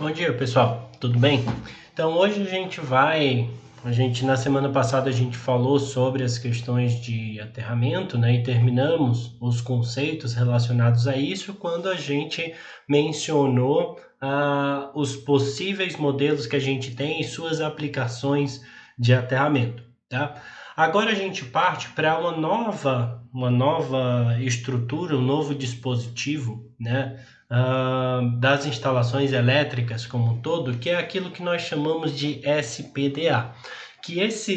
Bom dia, pessoal. Tudo bem? Então, hoje na semana passada a gente falou sobre as questões de aterramento, né? E terminamos os conceitos relacionados a isso quando a gente mencionou os possíveis modelos que a gente tem e suas aplicações de aterramento, tá? Agora a gente parte para uma nova estrutura, um novo dispositivo, né? Das instalações elétricas como um todo, que é aquilo que nós chamamos de SPDA.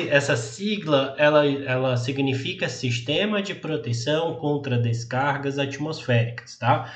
Essa sigla, ela significa Sistema de Proteção contra Descargas Atmosféricas, tá?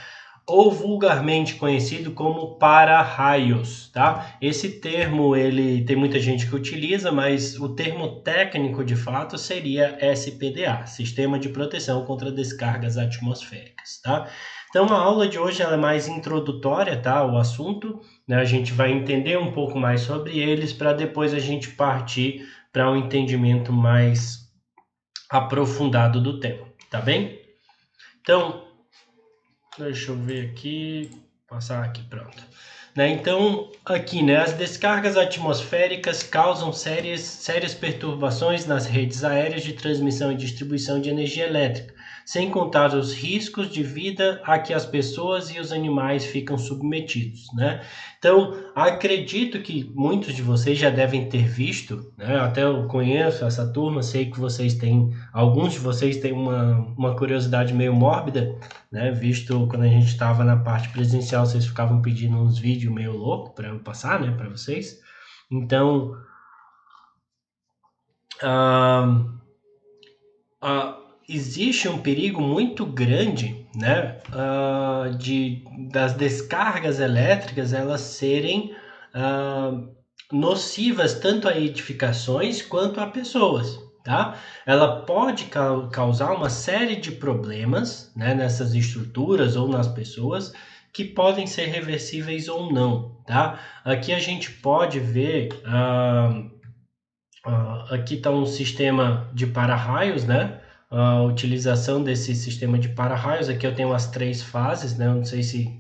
Ou vulgarmente conhecido como para-raios, tá? Esse termo, ele tem muita gente que utiliza, mas o termo técnico de fato seria SPDA, Sistema de Proteção contra Descargas Atmosféricas, tá? Então a aula de hoje ela é mais introdutória, tá? O assunto, né? A gente vai entender um pouco mais sobre eles para depois a gente partir para um entendimento mais aprofundado do tema, tá bem? Então, deixa eu ver aqui, passar aqui, pronto. Então, aqui, né, as descargas atmosféricas causam sérias perturbações nas redes aéreas de transmissão e distribuição de energia elétrica, sem contar os riscos de vida a que as pessoas e os animais ficam submetidos, né? Então, acredito que muitos de vocês já devem ter visto, né? Até eu conheço essa turma, sei que alguns de vocês têm uma curiosidade meio mórbida, né? Visto quando a gente estava na parte presencial, vocês ficavam pedindo uns vídeos meio louco para eu passar, né, para vocês. Então, ah, existe um perigo muito grande, né, das descargas elétricas elas serem nocivas tanto a edificações quanto a pessoas, tá? Ela pode causar uma série de problemas, né, nessas estruturas ou nas pessoas que podem ser reversíveis ou não, tá? Aqui a gente pode ver, aqui está um sistema de para-raios, né? A utilização desse sistema de para-raios, aqui eu tenho as 3 fases, né? Eu não sei se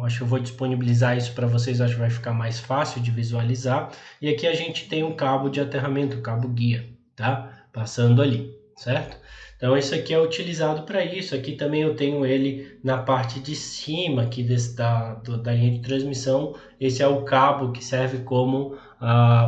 acho que eu vou disponibilizar isso para vocês, acho que vai ficar mais fácil de visualizar. E aqui a gente tem um cabo de aterramento, o cabo guia, tá? Passando ali, certo? Então esse aqui é utilizado para isso. Aqui também eu tenho ele na parte de cima aqui da linha de transmissão. Esse é o cabo que serve como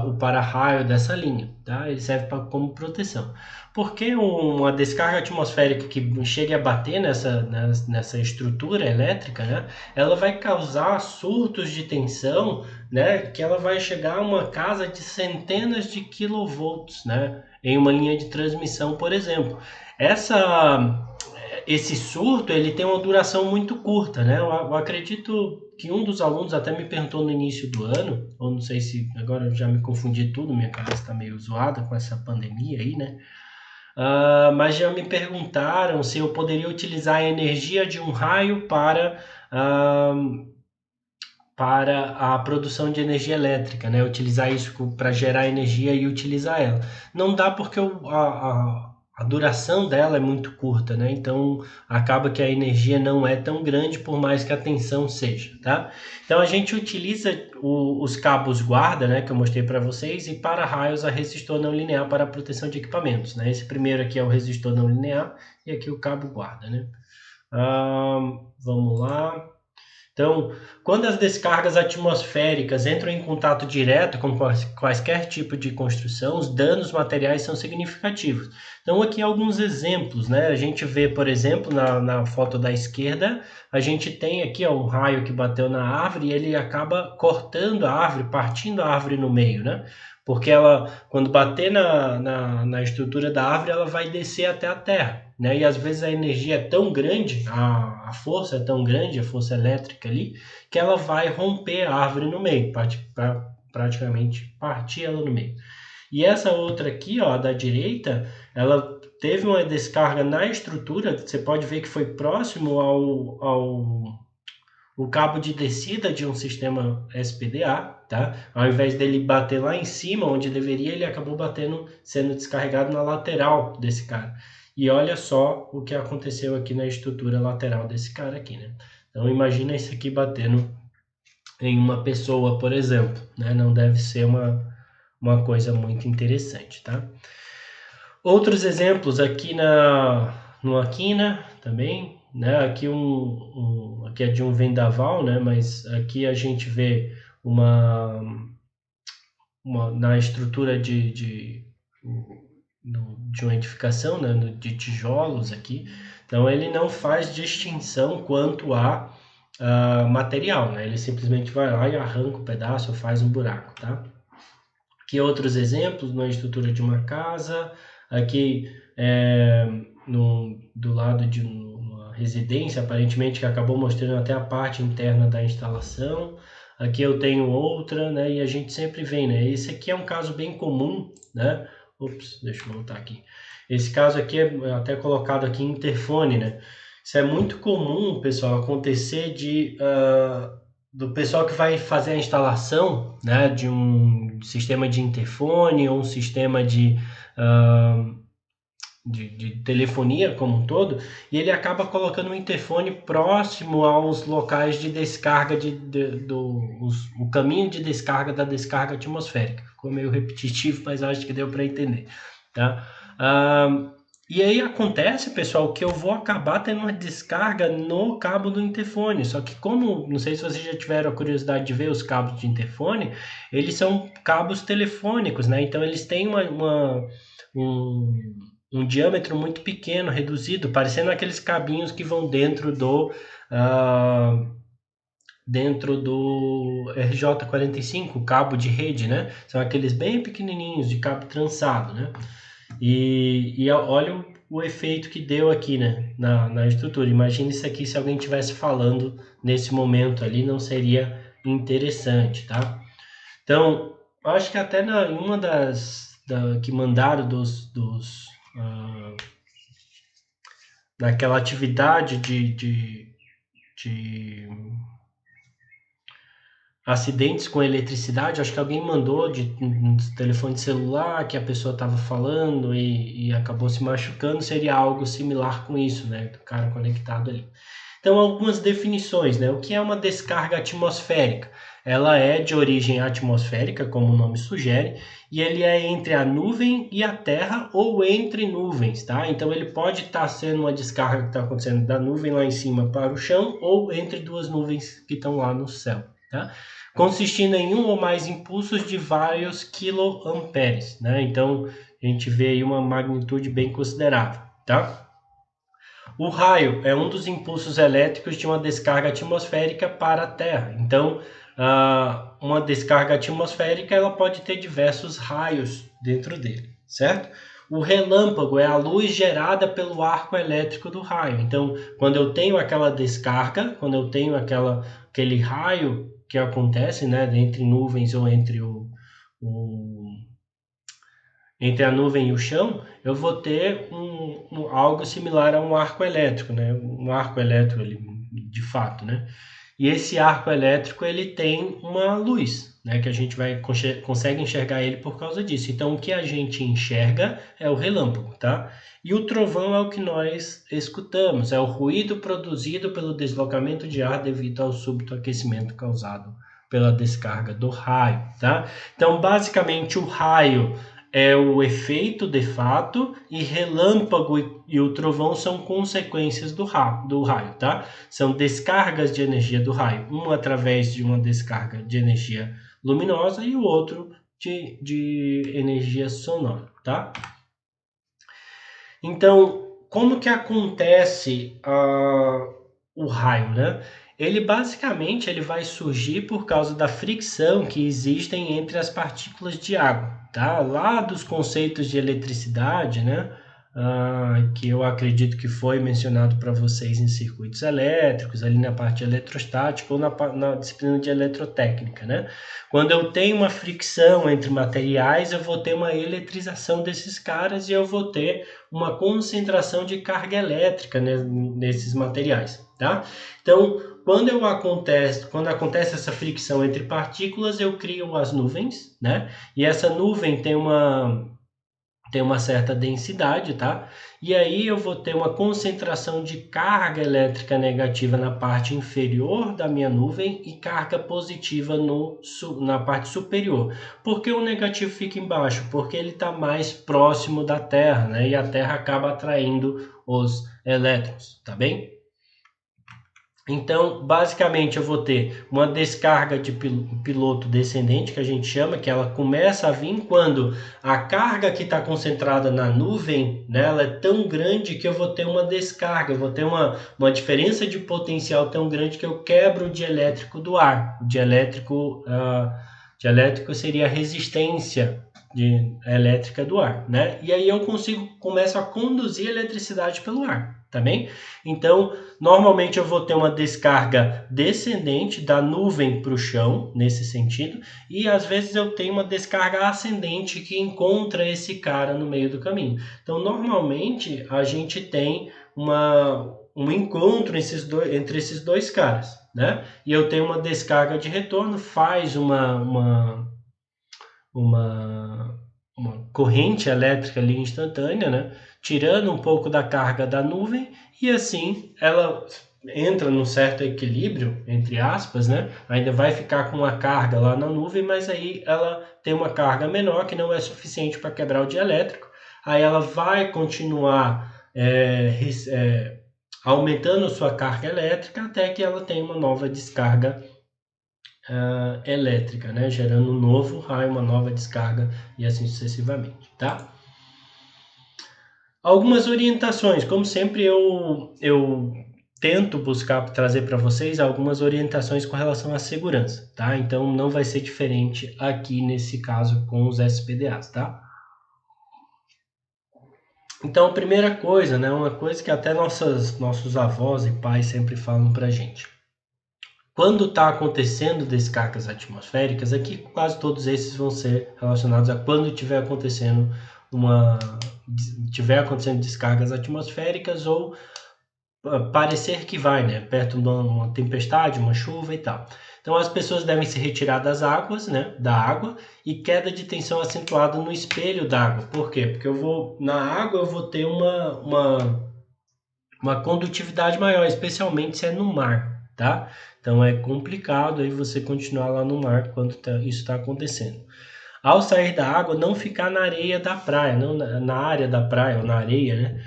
o para-raio dessa linha, tá? Ele serve como proteção. Porque uma descarga atmosférica que chegue a bater nessa estrutura elétrica, né? Ela vai causar surtos de tensão, né? Que ela vai chegar a uma casa de centenas de kilovolts, né? Em uma linha de transmissão, por exemplo. Esse surto ele tem uma duração muito curta, né? Eu acredito que um dos alunos até me perguntou no início do ano, ou não sei se agora eu já me confundi tudo, minha cabeça está meio zoada com essa pandemia aí, né? Mas já me perguntaram se eu poderia utilizar a energia de um raio para a produção de energia elétrica, né? Utilizar isso para gerar energia e utilizar ela. Não dá porque a duração dela é muito curta, né? Então acaba que a energia não é tão grande por mais que a tensão seja, tá? Então a gente utiliza os cabos guarda, né? Que eu mostrei para vocês, e para-raios a resistor não linear para a proteção de equipamentos, né? Esse primeiro aqui é o resistor não linear e aqui o cabo guarda, né? Vamos lá. Então, quando as descargas atmosféricas entram em contato direto com quaisquer tipo de construção, os danos materiais são significativos. Então, aqui alguns exemplos, né? A gente vê, por exemplo, na foto da esquerda, a gente tem aqui um raio que bateu na árvore e ele acaba cortando a árvore, partindo a árvore no meio, né? Porque ela, quando bater na estrutura da árvore, ela vai descer até a terra, né? E às vezes a energia é tão grande, a força é tão grande, a força elétrica ali, que ela vai romper a árvore no meio, praticamente partir ela no meio. E essa outra aqui, ó, da direita, ela teve uma descarga na estrutura, você pode ver que foi próximo ao o cabo de descida de um sistema SPDA, tá? Ao invés dele bater lá em cima, onde deveria, ele acabou sendo descarregado na lateral desse cara. E olha só o que aconteceu aqui na estrutura lateral desse cara aqui, né? Então imagina isso aqui batendo em uma pessoa, por exemplo, né? Não deve ser uma coisa muito interessante, tá? Outros exemplos aqui no Aquina também, né? Aqui aqui é de um vendaval, né? Mas aqui a gente vê na estrutura de uma edificação, né? De tijolos aqui. Então ele não faz distinção quanto a material, né? Ele simplesmente vai lá e arranca um pedaço ou faz um buraco, tá? Aqui outros exemplos na estrutura de uma casa, aqui do lado de uma residência, aparentemente, que acabou mostrando até a parte interna da instalação. Aqui eu tenho outra, né? E a gente sempre vê, né? Esse aqui é um caso bem comum, né? Ops, deixa eu voltar aqui. Esse caso aqui é até colocado aqui em interfone, né? Isso é muito comum, pessoal, acontecer do pessoal que vai fazer a instalação, né, de um sistema de interfone ou um sistema de telefonia como um todo, e ele acaba colocando um interfone próximo aos locais de descarga o caminho de descarga da descarga atmosférica. Ficou meio repetitivo, mas acho que deu para entender, tá? E aí acontece, pessoal, que eu vou acabar tendo uma descarga no cabo do interfone. Só que como, não sei se vocês já tiveram a curiosidade de ver os cabos de interfone, eles são cabos telefônicos, né? Então eles têm um diâmetro muito pequeno, reduzido, parecendo aqueles cabinhos que vão dentro do RJ45, cabo de rede, né? São aqueles bem pequenininhos de cabo trançado, né? E olha o efeito que deu aqui, né, na estrutura. Imagina isso aqui se alguém estivesse falando nesse momento ali, não seria interessante, tá? Então, acho que até em uma que mandaram naquela atividade de acidentes com eletricidade, acho que alguém mandou de um telefone celular que a pessoa estava falando e acabou se machucando, seria algo similar com isso, né? Do cara conectado ali. Então, algumas definições, né? O que é uma descarga atmosférica? Ela é de origem atmosférica, como o nome sugere, e ele é entre a nuvem e a terra ou entre nuvens, tá? Então, ele pode estar sendo uma descarga que está acontecendo da nuvem lá em cima para o chão ou entre duas nuvens que estão lá no céu, tá? Consistindo em um ou mais impulsos de vários quiloamperes, né? Então, a gente vê aí uma magnitude bem considerável, tá? O raio é um dos impulsos elétricos de uma descarga atmosférica para a Terra. Então, uma descarga atmosférica ela pode ter diversos raios dentro dele, certo? O relâmpago é a luz gerada pelo arco elétrico do raio. Então, quando eu tenho aquela descarga, quando eu tenho aquele raio que acontece, né, entre nuvens ou entre a nuvem e o chão, eu vou ter algo similar a um arco elétrico, né? Um arco elétrico, de fato, né? E esse arco elétrico ele tem uma luz, né? Que a gente consegue enxergar ele por causa disso. Então, o que a gente enxerga é o relâmpago, tá? E o trovão é o que nós escutamos, é o ruído produzido pelo deslocamento de ar devido ao súbito aquecimento causado pela descarga do raio, tá? Então, basicamente, o raio é o efeito de fato e relâmpago e o trovão são consequências do raio, tá? São descargas de energia do raio, um através de uma descarga de energia luminosa e o outro de energia sonora, tá? Então, como que acontece o raio, né? Ele basicamente vai surgir por causa da fricção que existem entre as partículas de água, tá? Lá dos conceitos de eletricidade, né? Que eu acredito que foi mencionado para vocês em circuitos elétricos, ali na parte eletrostática ou na disciplina de eletrotécnica, né? Quando eu tenho uma fricção entre materiais, eu vou ter uma eletrização desses caras e eu vou ter uma concentração de carga elétrica nesses materiais, tá? Então, quando acontece essa fricção entre partículas, eu crio as nuvens, né? E essa nuvem tem tem uma certa densidade, tá? E aí eu vou ter uma concentração de carga elétrica negativa na parte inferior da minha nuvem e carga positiva na parte superior. Por que o negativo fica embaixo? Porque ele está mais próximo da Terra, né? E a Terra acaba atraindo os elétrons, tá bem? Então, basicamente, eu vou ter uma descarga de piloto descendente, que a gente chama, que ela começa a vir quando a carga que está concentrada na nuvem, né, ela é tão grande que eu vou ter uma descarga, eu vou ter uma diferença de potencial tão grande que eu quebro o dielétrico do ar. O dielétrico seria a resistência elétrica do ar, né? E aí eu começo a conduzir eletricidade pelo ar, tá bem? Então, normalmente eu vou ter uma descarga descendente da nuvem para o chão, nesse sentido, e às vezes eu tenho uma descarga ascendente que encontra esse cara no meio do caminho. Então, normalmente a gente tem um encontro entre esses dois caras, né? E eu tenho uma descarga de retorno, faz uma corrente elétrica ali instantânea, né? Tirando um pouco da carga da nuvem, e assim ela entra num certo equilíbrio, entre aspas, né? Ainda vai ficar com uma carga lá na nuvem, mas aí ela tem uma carga menor que não é suficiente para quebrar o dielétrico. Aí ela vai continuar aumentando sua carga elétrica até que ela tenha uma nova descarga elétrica, né? Gerando um novo raio, uma nova descarga e assim sucessivamente, tá? Algumas orientações, como sempre eu tento buscar trazer para vocês algumas orientações com relação à segurança, tá? Então não vai ser diferente aqui nesse caso com os SPDAs, tá? Então, a primeira coisa, né, uma coisa que até nossos avós e pais sempre falam para gente. Quando está acontecendo descargas atmosféricas, aqui quase todos esses vão ser relacionados a quando estiver acontecendo descargas atmosféricas ou parecer que vai, né, perto de uma tempestade, uma chuva e tal. Então as pessoas devem se retirar das águas, né, da água, e queda de tensão acentuada no espelho d'água. Por quê? Porque na água eu vou ter uma condutividade maior, especialmente se é no mar, tá? Então é complicado aí você continuar lá no mar quando isso está acontecendo. Ao sair da água, não ficar na areia da praia, não na área da praia ou na areia, né?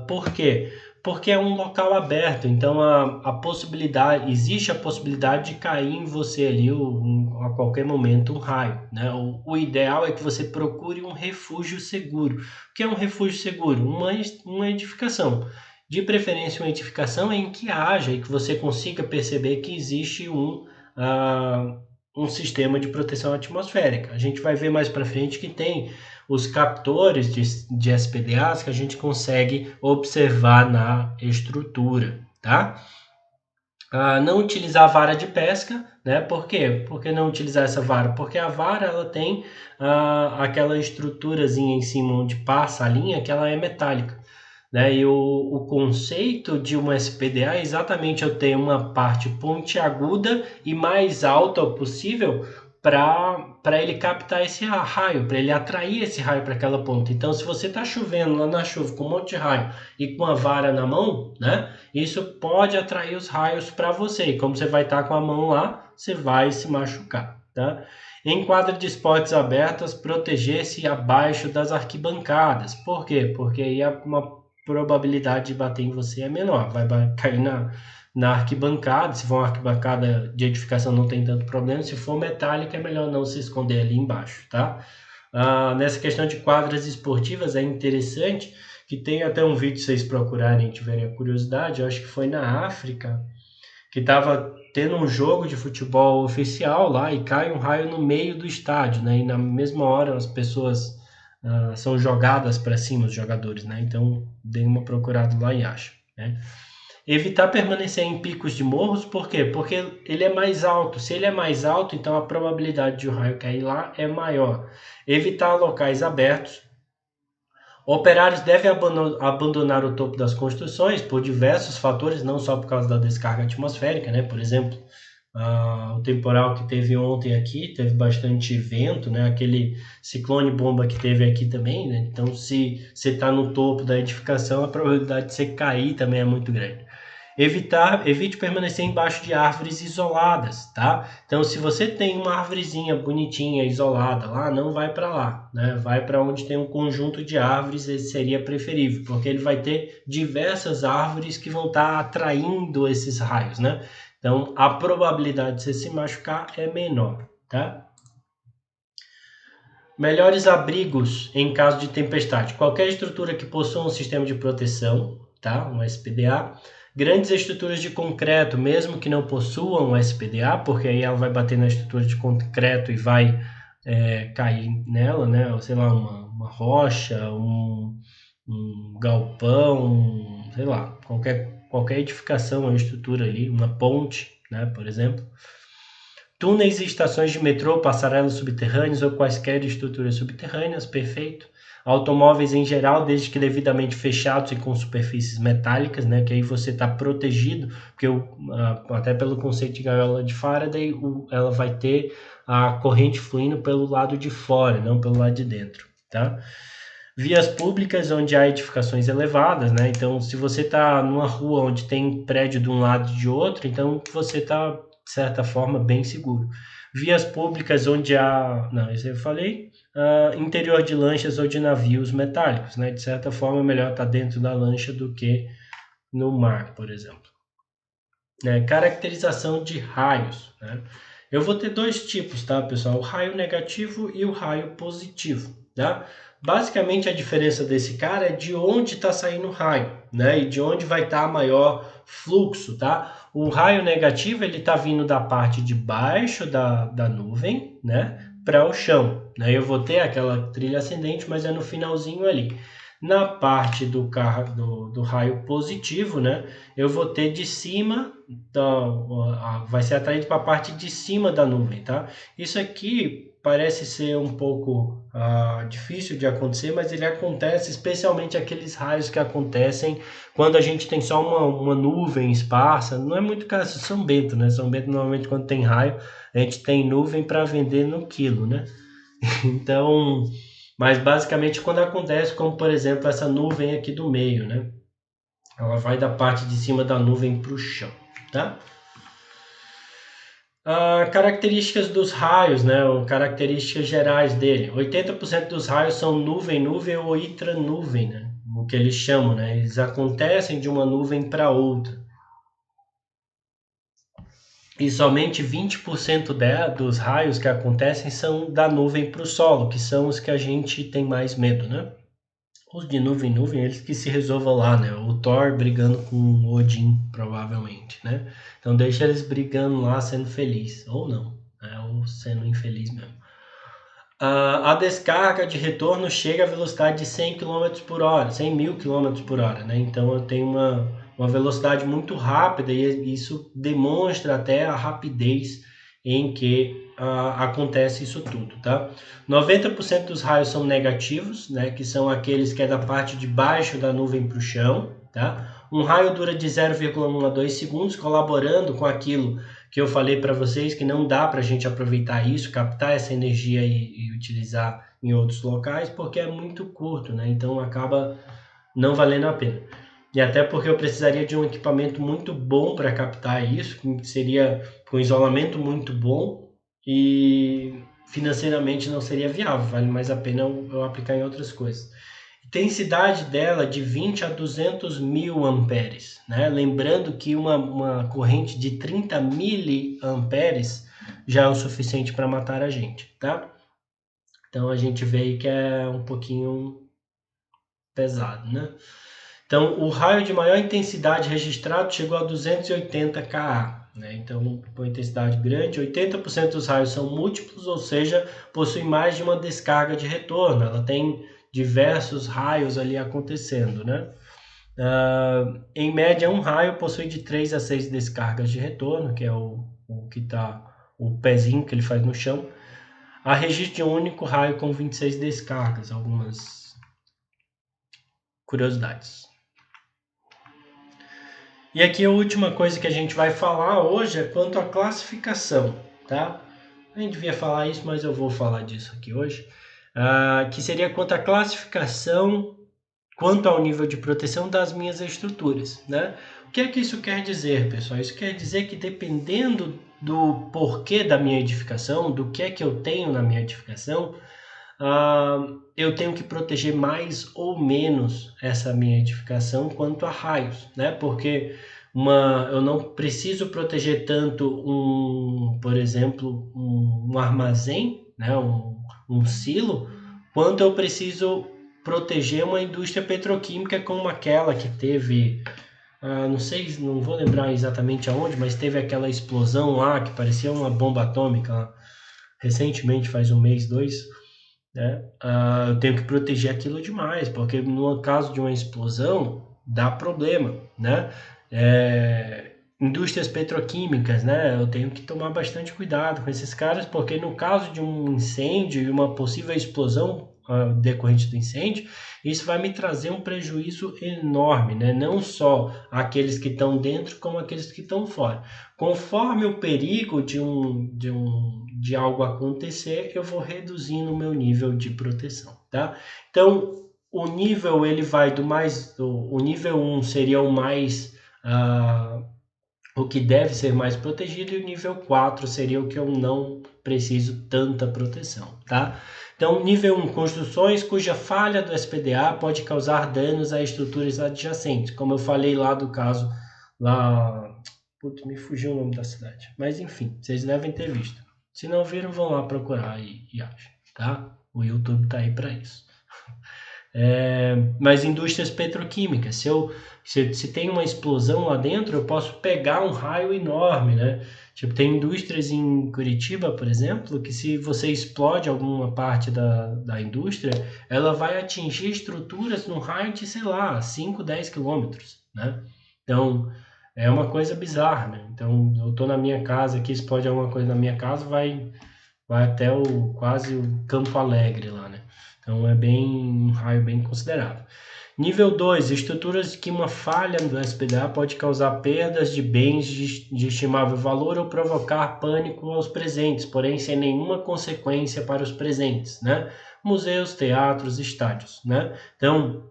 Por quê? Porque é um local aberto, então existe a possibilidade de cair em você ali a qualquer momento um raio, né? O ideal é que você procure um refúgio seguro. O que é um refúgio seguro? Uma edificação. De preferência, uma edificação em que haja e que você consiga perceber que existe um sistema de proteção atmosférica. A gente vai ver mais para frente que tem os captores de SPDAs que a gente consegue observar na estrutura, tá? Não utilizar vara de pesca, né? Por quê? Por que não utilizar essa vara? Porque a vara ela tem aquela estruturazinha em cima onde passa a linha que ela é metálica, né? E o conceito de uma SPDA é exatamente eu ter uma parte pontiaguda e mais alta possível para ele captar esse raio, para ele atrair esse raio para aquela ponta. Então, se você está chovendo lá na chuva com um monte de raio e com a vara na mão, né? Isso pode atrair os raios para você. E como você vai estar com a mão lá, você vai se machucar, tá? Em quadra de esportes abertas, proteger-se abaixo das arquibancadas. Por quê? Porque aí uma probabilidade de bater em você é menor, vai cair na arquibancada. Se for uma arquibancada de edificação não tem tanto problema, se for metálica é melhor não se esconder ali embaixo, tá? Nessa questão de quadras esportivas é interessante que tem até um vídeo, se vocês procurarem e tiverem a curiosidade, eu acho que foi na África, que estava tendo um jogo de futebol oficial lá e cai um raio no meio do estádio, né? E na mesma hora as pessoas são jogadas para cima, os jogadores, né? Então, dê uma procurada lá e acha, né? Evitar permanecer em picos de morros, por quê? Porque ele é mais alto. Se ele é mais alto, então a probabilidade de o raio cair lá é maior. Evitar locais abertos. Operários devem abandonar o topo das construções por diversos fatores, não só por causa da descarga atmosférica, né? Por exemplo, o temporal que teve ontem aqui, teve bastante vento, né? Aquele ciclone bomba que teve aqui também, né? Então, se você está no topo da edificação, a probabilidade de você cair também é muito grande. Evite permanecer embaixo de árvores isoladas, tá? Então, se você tem uma árvorezinha bonitinha, isolada lá, não vai para lá, né? Vai para onde tem um conjunto de árvores, esse seria preferível, porque ele vai ter diversas árvores que vão estar atraindo esses raios, né? Então, a probabilidade de você se machucar é menor, tá? Melhores abrigos em caso de tempestade. Qualquer estrutura que possua um sistema de proteção, tá? Um SPDA. Grandes estruturas de concreto, mesmo que não possuam um SPDA, porque aí ela vai bater na estrutura de concreto e vai cair nela, né? Ou sei lá, uma rocha, um galpão, sei lá, qualquer edificação ou estrutura ali, uma ponte, né? Por exemplo. Túneis e estações de metrô, passarelas subterrâneas ou quaisquer estruturas subterrâneas, perfeito. Automóveis em geral, desde que devidamente fechados e com superfícies metálicas, né? Que aí você está protegido, porque até pelo conceito de gaiola de Faraday, ela vai ter a corrente fluindo pelo lado de fora, não pelo lado de dentro, tá? Vias públicas onde há edificações elevadas, né? Então, se você está numa rua onde tem prédio de um lado e de outro, então você está, de certa forma, bem seguro. Vias públicas onde há... Não, isso eu falei. Interior de lanchas ou de navios metálicos, né? De certa forma, é melhor estar dentro da lancha do que no mar, por exemplo. Caracterização de raios, né? Eu vou ter dois tipos, tá, pessoal? O raio negativo e o raio positivo, tá? Basicamente, a diferença desse cara é de onde está saindo o raio, né? E de onde vai estar maior fluxo, tá? O raio negativo, ele está vindo da parte de baixo da nuvem, né? Para o chão, né? Eu vou ter aquela trilha ascendente, mas é no finalzinho ali. Na parte do raio positivo, né? Eu vou ter de cima, vai ser atraído para a parte de cima da nuvem, tá? Isso aqui parece ser um pouco difícil de acontecer, mas ele acontece, especialmente aqueles raios que acontecem quando a gente tem só uma nuvem esparsa. Não é muito caso de São Bento, né? São Bento, normalmente, quando tem raio, a gente tem nuvem para vender no quilo, né? Então, mas basicamente quando acontece, como por exemplo essa nuvem aqui do meio, né? Ela vai da parte de cima da nuvem para o chão, tá? Características dos raios, né? Características gerais dele. 80% dos raios são nuvem ou intranuvem, né? O que eles chamam, né? Eles acontecem de uma nuvem para outra. E somente 20% dos raios que acontecem são da nuvem para o solo, que são os que a gente tem mais medo, né? Os de nuvem, eles que se resolvam lá, né? O Thor brigando com Odin, provavelmente, né? Então deixa eles brigando lá, sendo feliz. Ou não, né? Ou sendo infeliz mesmo. A descarga de retorno chega à velocidade de 100 km por hora, 100 mil km por hora, né? Então eu tenho uma velocidade muito rápida e isso demonstra até a rapidez em que acontece isso tudo, tá? 90% dos raios são negativos, né? Que são aqueles que é da parte de baixo da nuvem para o chão, tá? Um raio dura de 0,1 a 2 segundos, colaborando com aquilo que eu falei para vocês, que não dá para a gente aproveitar isso, captar essa energia e utilizar em outros locais, porque é muito curto, né? Então acaba não valendo a pena. E até porque eu precisaria de um equipamento muito bom para captar isso, que seria com isolamento muito bom e financeiramente não seria viável, vale mais a pena eu aplicar em outras coisas. Intensidade dela de 20 a 200 mil amperes, né? Lembrando que uma corrente de 30 miliamperes já é o suficiente para matar a gente, tá? Então a gente vê aí que é um pouquinho pesado, né? Então o raio de maior intensidade registrado chegou a 280 kA, né? Então uma intensidade grande, 80% dos raios são múltiplos, ou seja, possui mais de uma descarga de retorno, ela tem diversos raios ali acontecendo, né? Em média, um raio possui de 3 a 6 descargas de retorno, que é o que está o pezinho que ele faz no chão. Há registro de um único raio com 26 descargas, algumas curiosidades. E aqui a última coisa que a gente vai falar hoje é quanto à classificação, tá? A gente devia falar isso, mas eu vou falar disso aqui hoje. Que seria quanto à classificação, quanto ao nível de proteção das minhas estruturas, né? O que é que isso quer dizer, pessoal? Isso quer dizer que dependendo do porquê da minha edificação, do que é que eu tenho na minha edificação, eu tenho que proteger mais ou menos essa minha edificação quanto a raios, né? Porque eu não preciso proteger tanto por exemplo, um armazém, né? Um silo, quanto eu preciso proteger uma indústria petroquímica como aquela que teve, não sei, não vou lembrar exatamente aonde, mas teve aquela explosão lá que parecia uma bomba atômica recentemente, faz um mês, dois, né? Eu tenho que proteger aquilo demais, porque no caso de uma explosão, dá problema, né? Indústrias petroquímicas, né? Eu tenho que tomar bastante cuidado com esses caras, porque no caso de um incêndio e uma possível explosão decorrente do incêndio, isso vai me trazer um prejuízo enorme, né? Não só aqueles que estão dentro, como aqueles que estão fora. Conforme o perigo de algo acontecer, eu vou reduzindo o meu nível de proteção, tá? Então, o nível ele vai o nível 1 seria o mais o que deve ser mais protegido, e o nível 4 seria o que eu não preciso tanta proteção, tá? Então, nível 1, construções cuja falha do SPDA pode causar danos a estruturas adjacentes, como eu falei lá do caso, putz, me fugiu o nome da cidade, mas enfim, vocês devem ter visto. Se não viram, vão lá procurar e acham, tá? O YouTube tá aí para isso. Mas indústrias petroquímicas, se tem uma explosão lá dentro, eu posso pegar um raio enorme, né? Tipo, tem indústrias em Curitiba, por exemplo, que se você explode alguma parte da indústria, ela vai atingir estruturas no raio de, sei lá, 5, 10 quilômetros, né? Então, é uma coisa bizarra, né? Então, eu tô na minha casa aqui, explode alguma coisa na minha casa, vai até quase o Campo Alegre lá, né? Então, é um raio bem considerável. Nível 2, estruturas que uma falha do SPDA pode causar perdas de bens de estimável valor ou provocar pânico aos presentes, porém sem nenhuma consequência para os presentes, né? Museus, teatros, estádios, né? Então,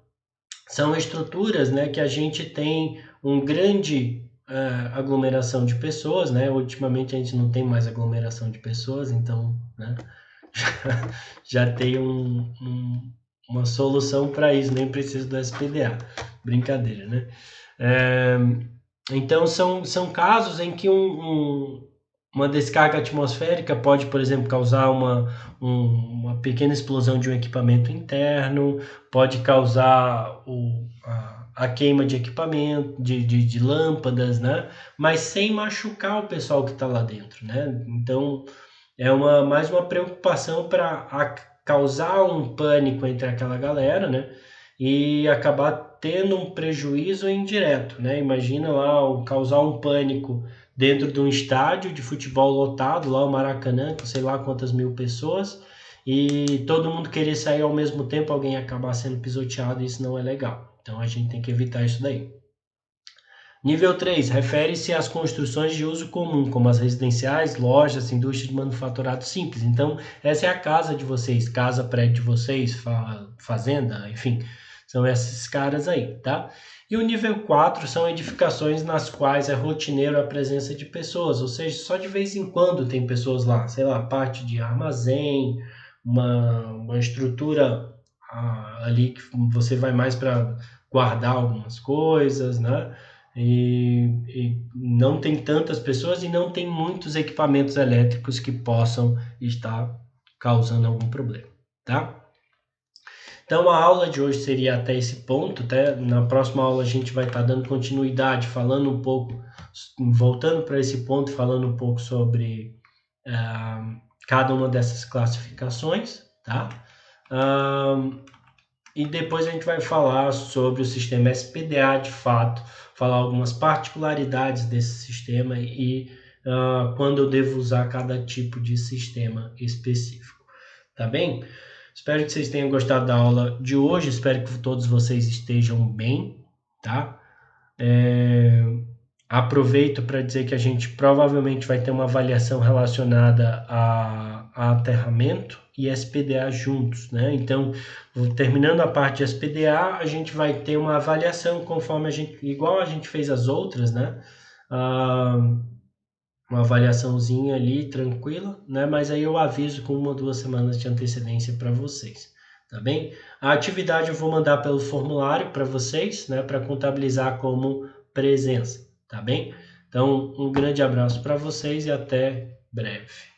são estruturas, né, que a gente tem um grande aglomeração de pessoas, né? Ultimamente a gente não tem mais aglomeração de pessoas, então, né, já tem uma solução para isso, nem preciso do SPDA. Brincadeira, né? Então, são casos em que uma descarga atmosférica pode, por exemplo, causar uma pequena explosão de um equipamento interno, pode causar a queima de equipamento, de lâmpadas, né? Mas sem machucar o pessoal que está lá dentro, né? Então, é mais uma preocupação para causar um pânico entre aquela galera, né? E acabar tendo um prejuízo indireto, né? Imagina lá causar um pânico dentro de um estádio de futebol lotado, lá o Maracanã, com sei lá quantas mil pessoas, e todo mundo querer sair ao mesmo tempo, alguém acabar sendo pisoteado, isso não é legal. Então a gente tem que evitar isso daí. Nível 3, refere-se às construções de uso comum, como as residenciais, lojas, indústria de manufaturado simples. Então, essa é a casa de vocês, casa, prédio de vocês, fazenda, enfim, são esses caras aí, tá? E o nível 4 são edificações nas quais é rotineiro a presença de pessoas, ou seja, só de vez em quando tem pessoas lá, sei lá, parte de armazém, uma estrutura ali que você vai mais para guardar algumas coisas, né? E não tem tantas pessoas e não tem muitos equipamentos elétricos que possam estar causando algum problema, tá? Então a aula de hoje seria até esse ponto, tá? Na próxima aula a gente vai estar dando continuidade, falando um pouco, voltando para esse ponto, falando um pouco sobre cada uma dessas classificações, tá? E depois a gente vai falar sobre o sistema SPDA de fato, falar algumas particularidades desse sistema e quando eu devo usar cada tipo de sistema específico, tá bem? Espero que vocês tenham gostado da aula de hoje, espero que todos vocês estejam bem, tá? Aproveito para dizer que a gente provavelmente vai ter uma avaliação relacionada a aterramento e SPDA juntos, né? Então, terminando a parte de SPDA, a gente vai ter uma avaliação conforme igual a gente fez as outras, né? Uma avaliaçãozinha ali tranquila, né? Mas aí eu aviso com 1 ou 2 semanas de antecedência para vocês, tá bem? A atividade eu vou mandar pelo formulário para vocês, né? Para contabilizar como presença, tá bem? Então, um grande abraço para vocês e até breve.